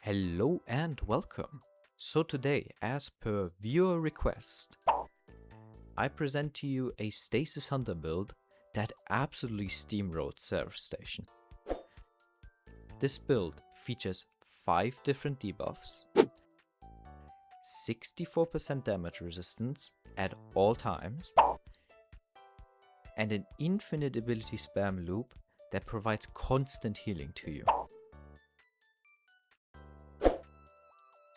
Hello and welcome. So today, as per viewer request, I present to you a Stasis Hunter build that absolutely steamrolled Seraph Station. This build features 5 different debuffs, 64% damage resistance at all times, and an infinite ability spam loop that provides constant healing to you.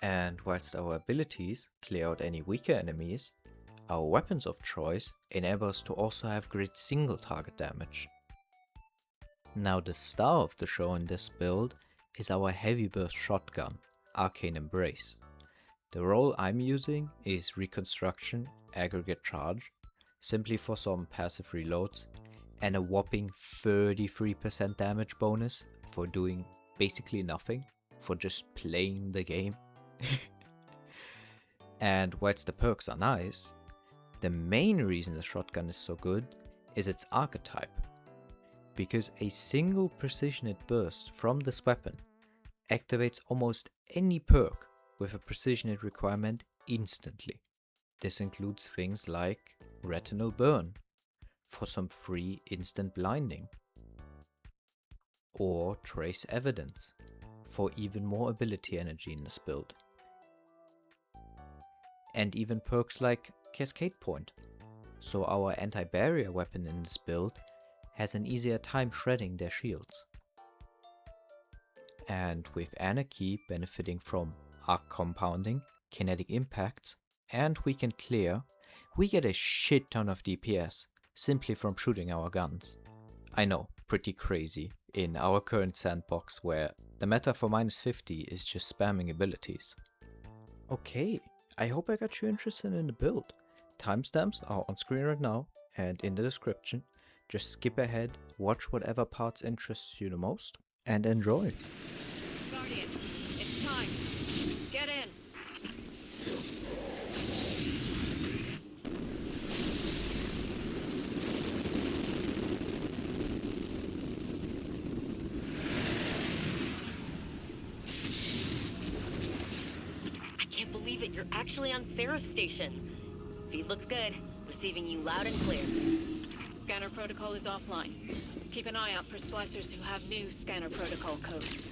And whilst our abilities clear out any weaker enemies, our weapons of choice enable us to also have great single target damage. Now the star of the show in this build is our heavy burst shotgun, Arcane Embrace. The role I'm using is Reconstruction, Aggregate Charge, simply for some passive reloads, and a whopping 33% damage bonus for doing basically nothing, for just playing the game. And whilst the perks are nice, the main reason the shotgun is so good is its archetype, because a single precision hit burst from this weapon activates almost any perk with a precision hit requirement instantly. This includes things like Retinal Burn for some free instant blinding, or Trace Evidence for even more ability energy in this build. And even perks like Cascade Point, so our anti-barrier weapon in this build has an easier time shredding their shields. And with Anarchy benefiting from arc compounding, kinetic impacts, and weakened clear, we get a shit ton of DPS simply from shooting our guns. I know, pretty crazy in our current sandbox where the meta for -50 is just spamming abilities. Okay, I hope I got you interested in the build. Timestamps are on screen right now and in the description. Just skip ahead, watch whatever parts interest you the most, and enjoy. Guardian, it's time. Get in. I can't believe it. You're actually on Seraph Station. Feed looks good. Receiving you loud and clear. Scanner protocol is offline. Keep an eye out for splicers who have new scanner protocol codes.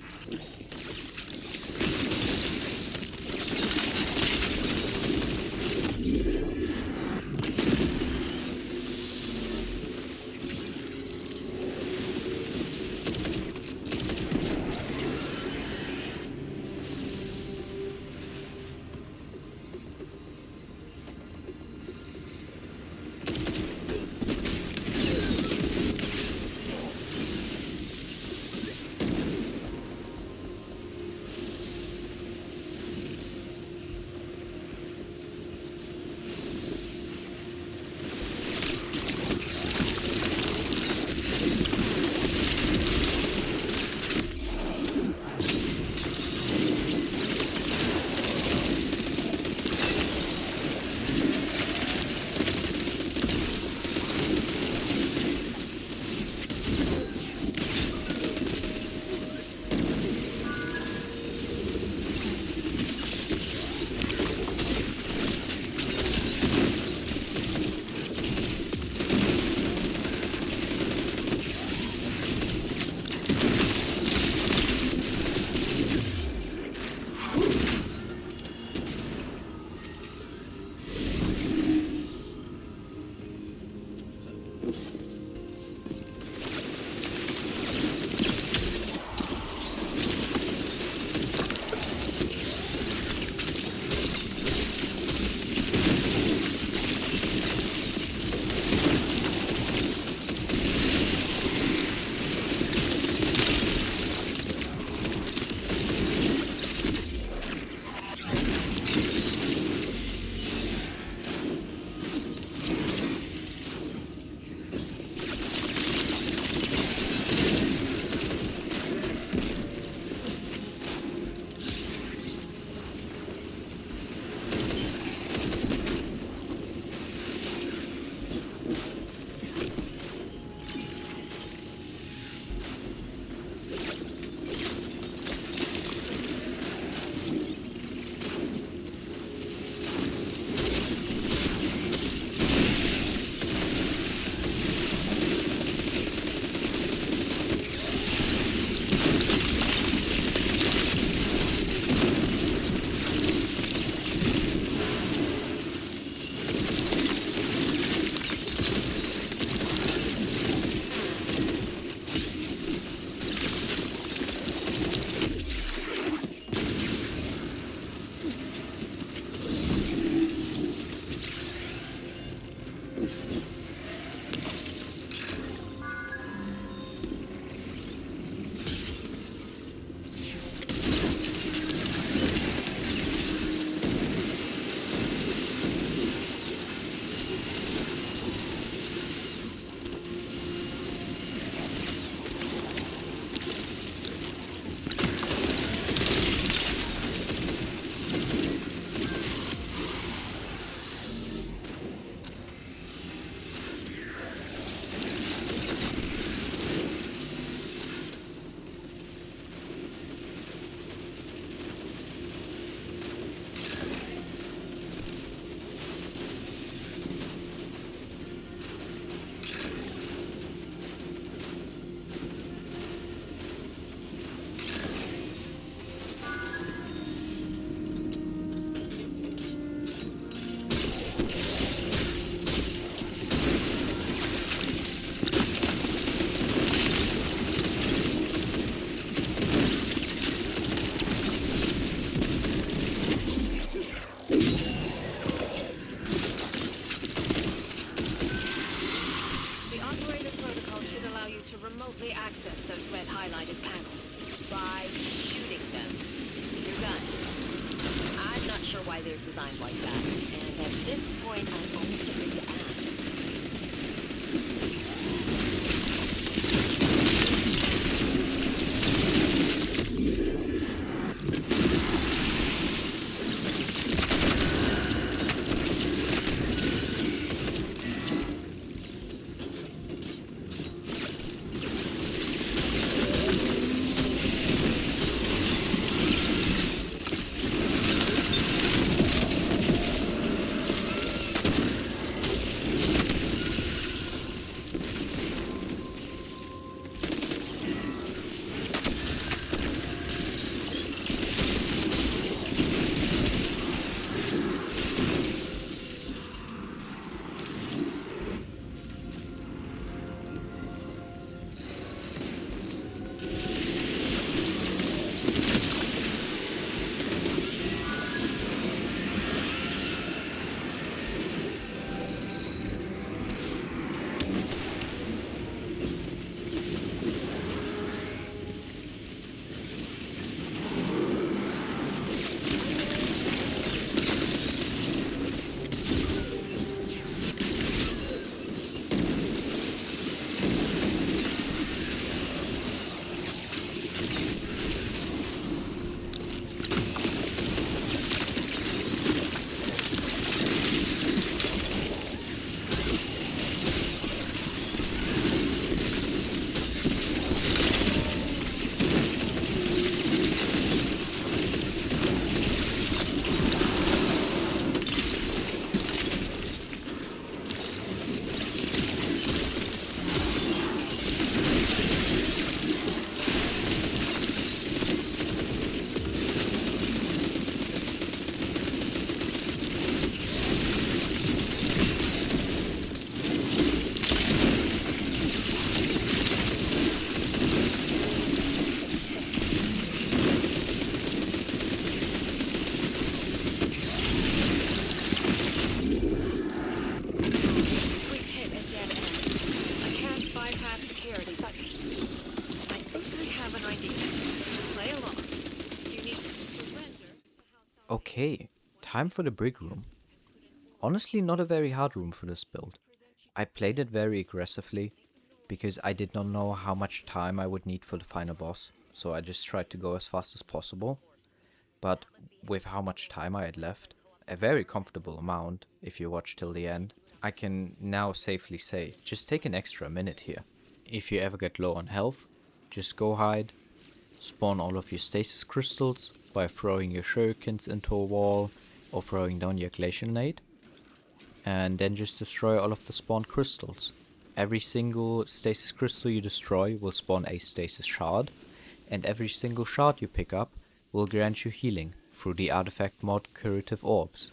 you to remotely access those red highlighted panels. By shooting them. You're done. I'm not sure why they're designed like that, and at this point, I'm almost afraid to ask. Okay, time for the Brig Room. Honestly, not a very hard room for this build. I played it very aggressively, because I did not know how much time I would need for the final boss, so I just tried to go as fast as possible. But with how much time I had left, a very comfortable amount if you watch till the end, I can now safely say, just take an extra minute here. If you ever get low on health, just go hide, spawn all of your stasis crystals by throwing your shurikens into a wall or throwing down your glacial nade, and then just destroy all of the spawned crystals. Every single stasis crystal you destroy will spawn a stasis shard, and every single shard you pick up will grant you healing through the artifact mod Curative Orbs.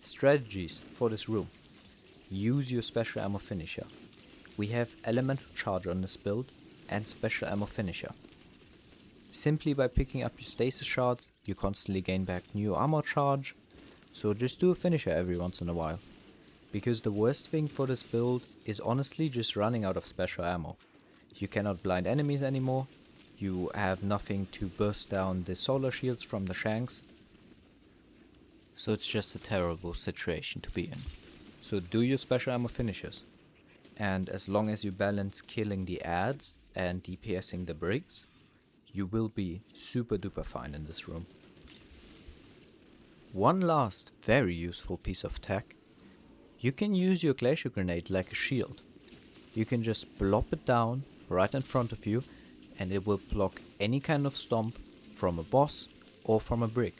Strategies for this room. Use your special ammo finisher. We have elemental charge on this build and special ammo finisher. Simply by picking up your stasis shards, you constantly gain back new armor charge, so just do a finisher every once in a while. Because the worst thing for this build is honestly just running out of special ammo. You cannot blind enemies anymore, you have nothing to burst down the solar shields from the shanks, so it's just a terrible situation to be in. So do your special ammo finishers, and as long as you balance killing the ads and DPSing the brigs, you will be super duper fine in this room. One last very useful piece of tech. You can use your glacier grenade like a shield. You can just plop it down right in front of you and it will block any kind of stomp from a boss or from a brig.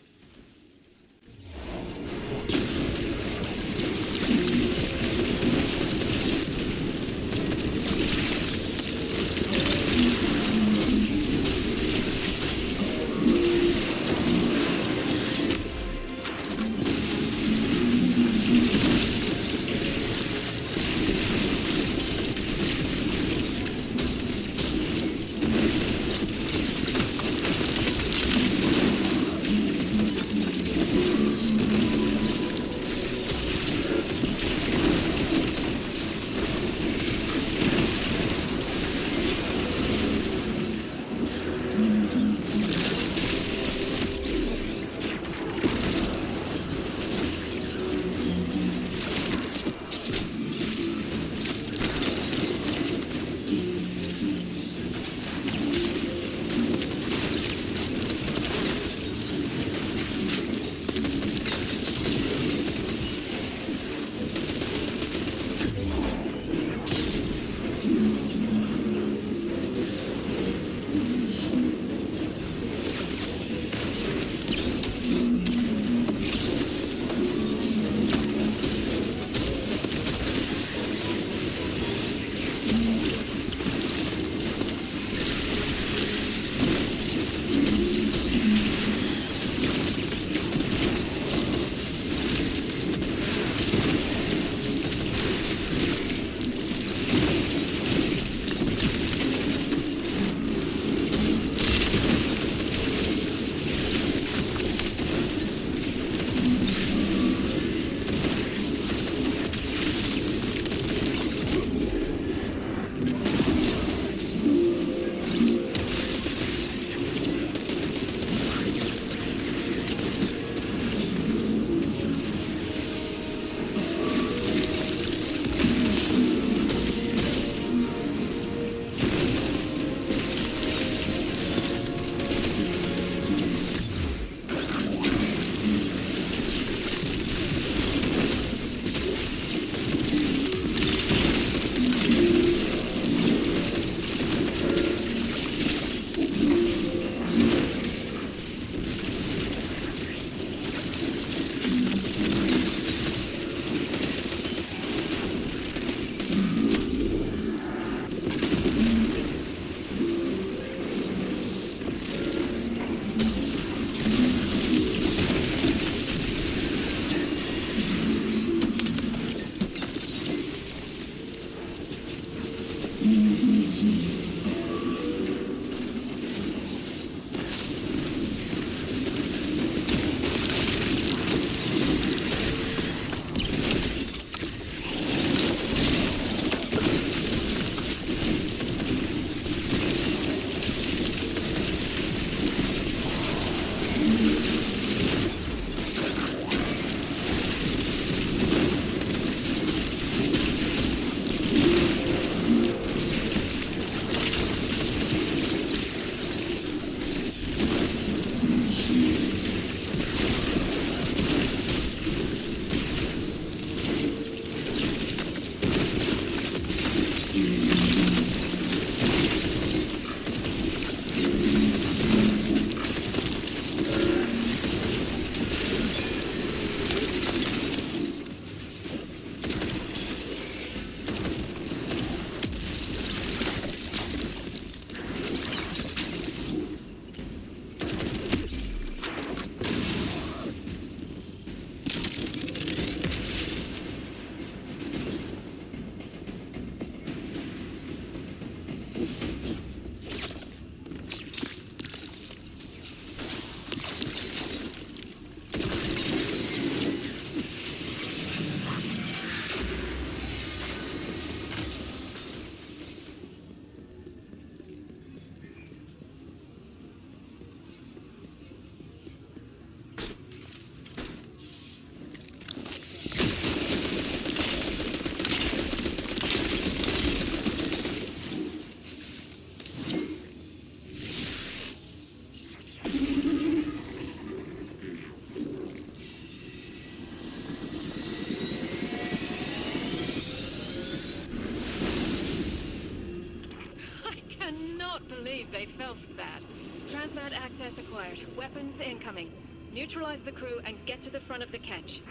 Access acquired. Weapons incoming. Neutralize the crew and get to the front of the catch.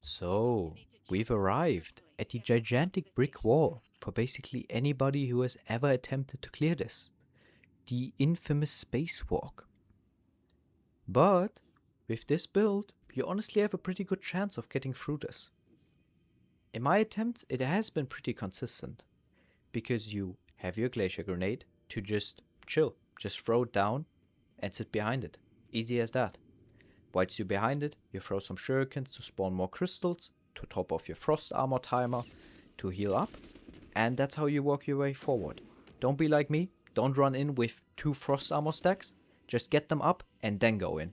So, we've arrived at the gigantic brick wall for basically anybody who has ever attempted to clear this. The infamous Spacewalk. But, with this build, you honestly have a pretty good chance of getting through this. In my attempts, it has been pretty consistent, because you have your glacier grenade to just chill, just throw it down and sit behind it. Easy as that. Whilst you're behind it, you throw some shurikens to spawn more crystals, to top off your frost armor timer, to heal up, and that's how you work your way forward. Don't be like me, don't run in with 2 frost armor stacks, just get them up and then go in.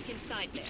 Inside there.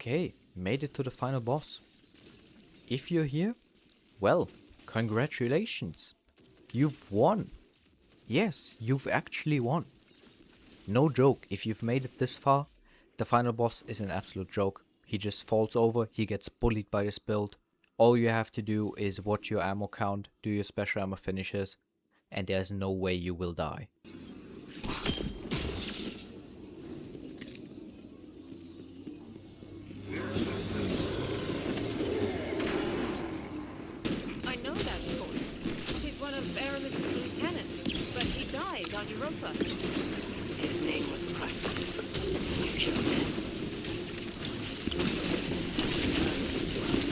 Okay, made it to the final boss. If you're here, well, congratulations. You've won. Yes, you've actually won. No joke, if you've made it this far, the final boss is an absolute joke. He just falls over, he gets bullied by this build. All you have to do is watch your ammo count, do your special ammo finishes, and there's no way you will die. I know that sport. She's one of Aramis's lieutenants, but he died on Europa. His name was Praksis. You killed him. This has returned to us.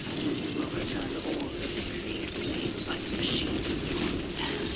As it will return all the things he slain by the machine's sworn's hand.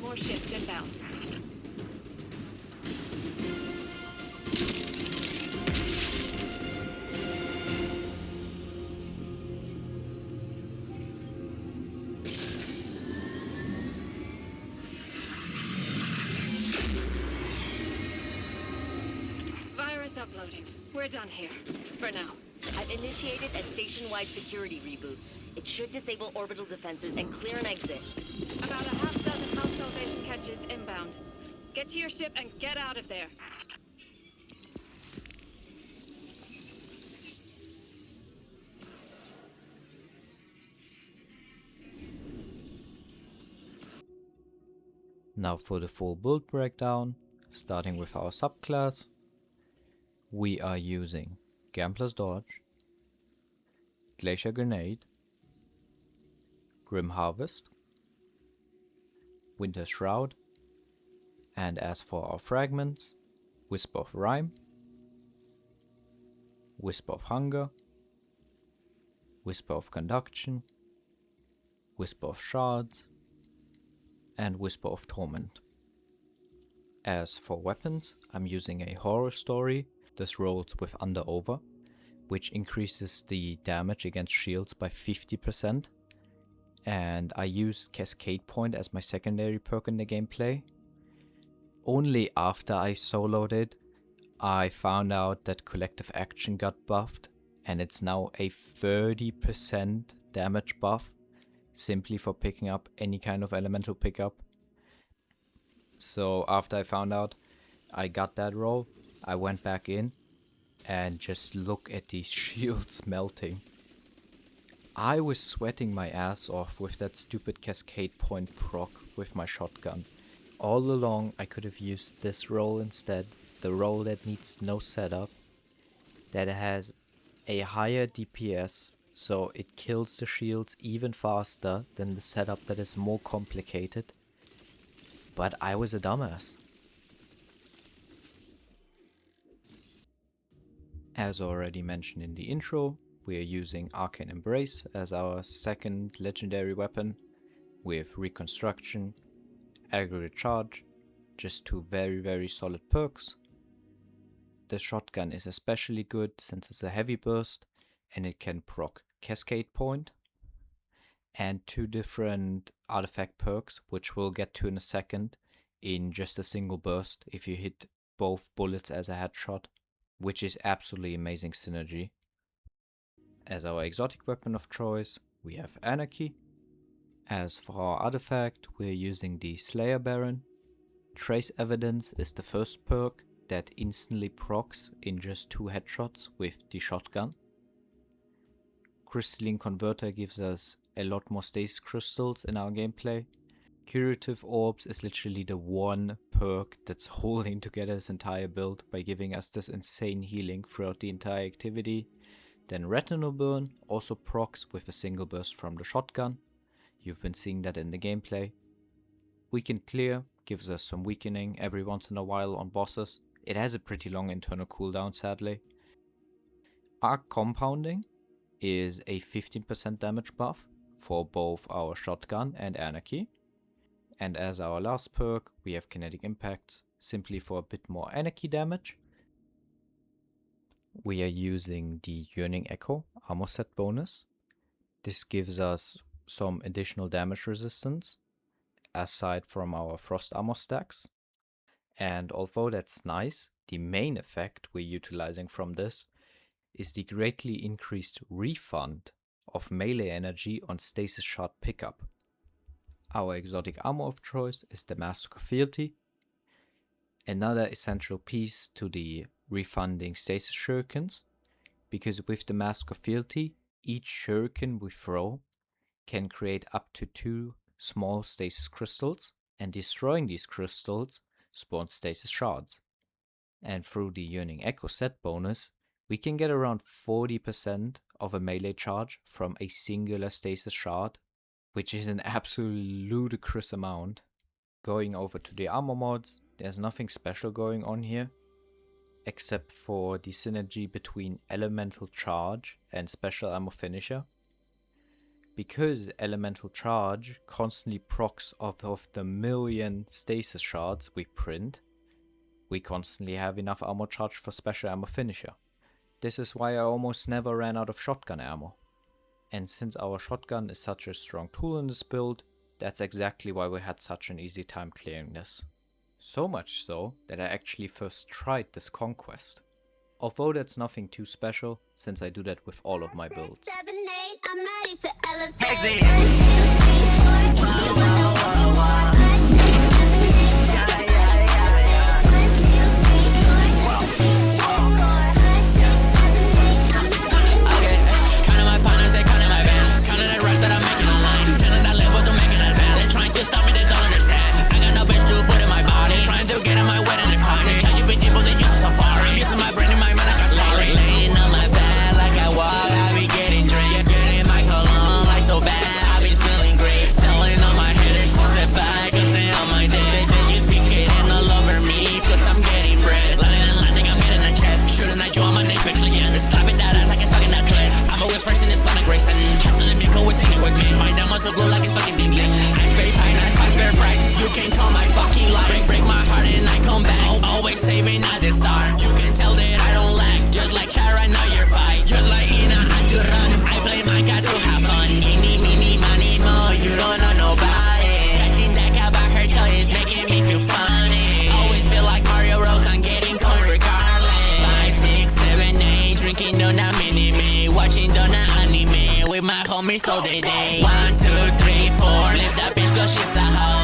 More ships inbound. Virus uploading. We're done here. For now. I've initiated a station-wide security reboot. It should disable orbital defenses and clear an exit. About a half dozen house salvation catches inbound. Get to your ship and get out of there. Now for the full build breakdown, starting with our subclass. We are using Gambler's Dodge, Glacier Grenade, Grim Harvest, Winter Shroud, and as for our fragments, Wisp of Rime, Wisp of Hunger, Whisper of Conduction, Whisper of Shards, and Whisper of Torment. As for weapons, I'm using a Horror Story. This rolls with Under Over, which increases the damage against shields by 50%. And I use Cascade Point as my secondary perk in the gameplay. Only after I soloed it, I found out that Collective Action got buffed, and it's now a 30% damage buff, simply for picking up any kind of elemental pickup. So after I found out I got that roll, I went back in and just look at these shields melting. I was sweating my ass off with that stupid Cascade Point proc with my shotgun. All along I could have used this roll instead, the roll that needs no setup, that has a higher DPS, so it kills the shields even faster than the setup that is more complicated. But I was a dumbass. As already mentioned in the intro, we are using Arcane Embrace as our second legendary weapon, with Reconstruction, Aggregate Charge, just two very solid perks. The shotgun is especially good since it's a heavy burst and it can proc Cascade Point, and two different artifact perks, which we'll get to in a second, in just a single burst if you hit both bullets as a headshot, which is absolutely amazing synergy. As our exotic weapon of choice, we have Anarchy. As for our artifact, we're using the Slayer Baron. Trace Evidence is the first perk that instantly procs in just two headshots with the shotgun. Crystalline Converter gives us a lot more stasis crystals in our gameplay. Curative Orbs is literally the one perk that's holding together this entire build by giving us this insane healing throughout the entire activity. Then Retinal Burn also procs with a single burst from the shotgun. You've been seeing that in the gameplay. Weaken Clear gives us some weakening every once in a while on bosses. It has a pretty long internal cooldown, sadly. Arc Compounding is a 15% damage buff for both our shotgun and Anarchy. And as our last perk, we have Kinetic Impacts, simply for a bit more Anarchy damage. We are using the Yearning Echo armor set bonus. This gives us some additional damage resistance, aside from our Frost armor stacks. And although that's nice, the main effect we're utilizing from this is the greatly increased refund of melee energy on stasis shard pickup. Our exotic armor of choice is the Mask of Fealty, another essential piece to the refunding stasis shurikens, because with the Mask of Fealty, each shuriken we throw can create up to 2 small stasis crystals, and destroying these crystals spawns stasis shards. And through the Yearning Echo set bonus, we can get around 40% of a melee charge from a singular stasis shard, which is an absolute ludicrous amount. Going over to the armor mods, there's nothing special going on here, except for the synergy between Elemental Charge and Special Armor Finisher. Because Elemental Charge constantly procs off of the million stasis shards we print, we constantly have enough armor charge for special ammo finisher. This is why I almost never ran out of shotgun ammo. And since our shotgun is such a strong tool in this build, that's exactly why we had such an easy time clearing this. So much so that I actually first tried this Conquest. Although that's nothing too special, since I do that with all of my builds. 7, 8, I'm ready to elevate. So they 1, 2, 3, 4. Live that bitch 'cause she's a hoe.